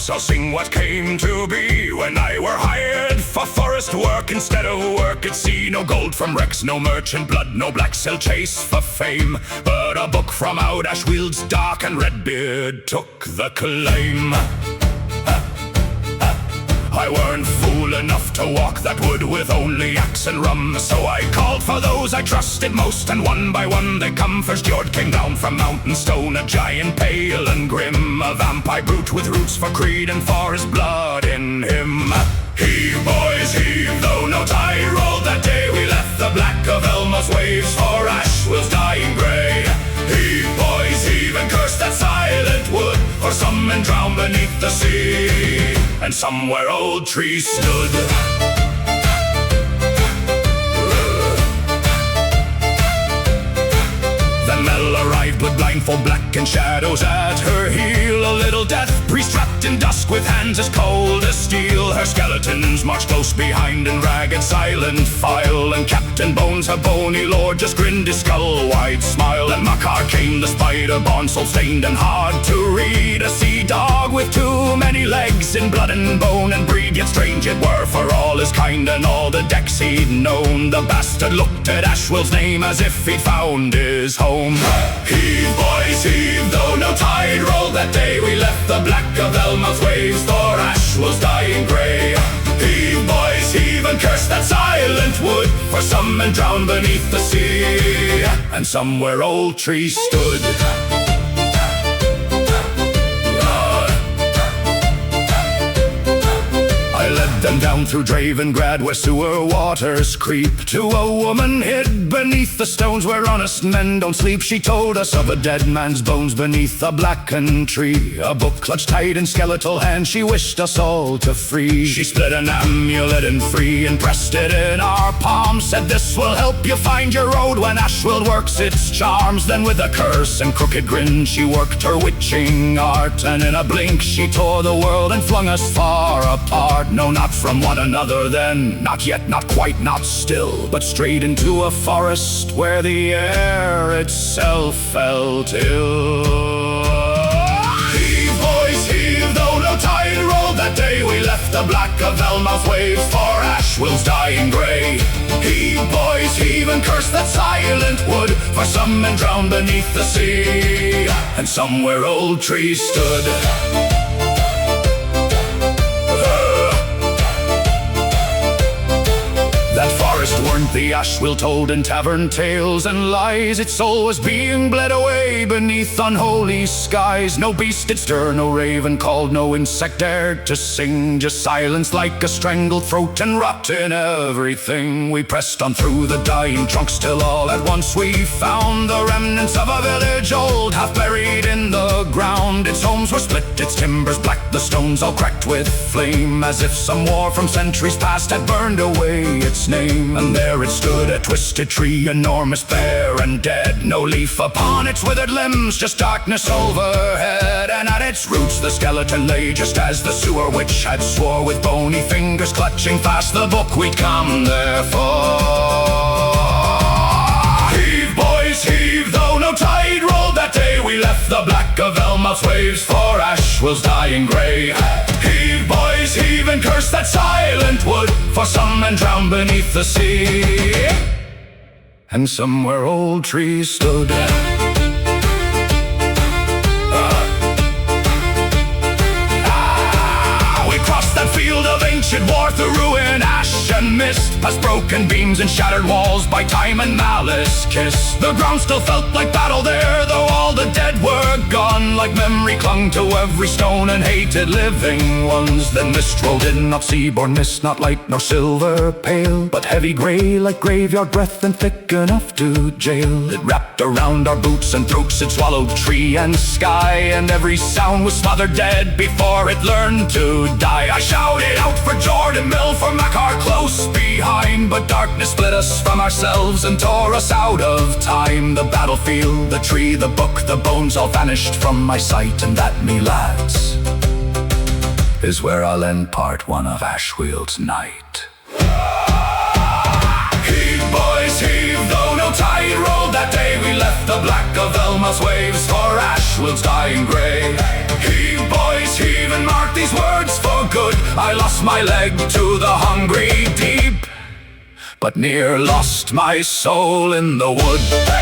harps, I'll sing what came to be. When I were hired for forest work instead of work at sea. No gold from wrecks, no merchant blood, no black sail chase for fame, but a book from out Ashweald's dark, and Redbeard took the claim. I weren't fool enough to walk that wood with only axe and rum, so I called for those I trusted most, and one by one they come. First Jord came down from mountain stone, a giant pale and grim, a vampire brute with roots for creed and for his blood in him. Heave, boys, heave, though no tide rolled that day, we left the black of Elma's waves for Ashweald's dying grey. Heave, boys, heave, and curse that silent wood, for some men drowned beneath the sea, and somewhere old trees stood. Then Mel arrived, blood blindfold, black and shadows at her heel. A little death priest wrapped in dusk with hands as cold as steel. Her skeletons marched close behind in ragged silent file, and Captain Bones, her bony lord, just grinned his skull-wide smile. And Makar came, the spider-born, soul-stained and hard to read, a sea dog with too many legs in blood and bone and breed. Yet strange it were for all his kind and all the decks he'd known, the bastard looked at Ashweald's name as if he'd found his home. Heave, boys, heave, though no tide rolled that day, we left the black of Elma's waves for Ashweald's dying grey. Heave, boys, heave, and curse that silent wood, for some men drowned beneath the sea, and somewhere old trees stood. Them down through Dravengrad, where sewer waters creep, to a woman hid beneath the stones where honest men don't sleep. She told us of a dead man's bones beneath a blackened tree, a book clutched tight in skeletal hand she wished us all to free. She split an amulet in three and pressed it in our palms, said this will help you find your road when Ashweald works its charms. Then with a curse and crooked grin she worked her witching art, and in a blink she tore the world and flung us far apart. No, not from one another then, not yet, not quite, not still, but straight into a forest where the air itself felt ill. Heave, boys, heave, though no tide rolled that day, we left the black of Elma's waves for Ashweald's dying grey. Heave, boys, heave, and curse that silent wood, for some men drowned beneath the sea, and somewhere old trees stood. Weren't the Ashweald told in tavern tales and lies? Its soul was being bled away beneath unholy skies. No beast did stir, no raven called, no insect dared to sing, just silence like a strangled throat and rot in everything. We pressed on through the dying trunks till all at once we found the remnants of a village old, half buried in the ground. Its homes were split, its timbers black, the stones all cracked with flame, as if some war from centuries past had burned away its name. And there it stood, a twisted tree, enormous, bare and dead, no leaf upon its withered limbs, just darkness overhead. And at its roots the skeleton lay, just as the sewer witch had swore, with bony fingers clutching fast the book we'd come there for. Heave, boys, heave, though no tide rolled that day, we left the black of Elma's waves for Ashweald's dying grey. Heave, boys, heave, and curse that silent wood, for some men drowned beneath the sea, and somewhere old trees stood. We crossed that field of ancient war through ruin, ash and mist, past broken beams and shattered walls by time and malice kissed. The ground still felt like battle there, though all the dead were gone. Like memory clung to every stone and hated living ones. Then mist rolled in, not sea-born mist, not light nor silver pale, but heavy grey like graveyard breath and thick enough to jail. It wrapped around our boots and throats, it swallowed tree and sky, and every sound was smothered dead before it learned to die. I shouted out for Jordan Mill, for Makar close behind, but darkness split us from ourselves and tore us out of time. The battlefield, the tree, the book, the bones all vanished from my sight, and that, me lads, is where I'll end part one of Ashweald's night. Heave, boys, heave, though no tide rolled that day, we left the black of Elma's waves for Ashweald's dying grey. Heave, boys, heave, and mark these good. I lost my leg to the hungry deep, but near lost my soul in the wood.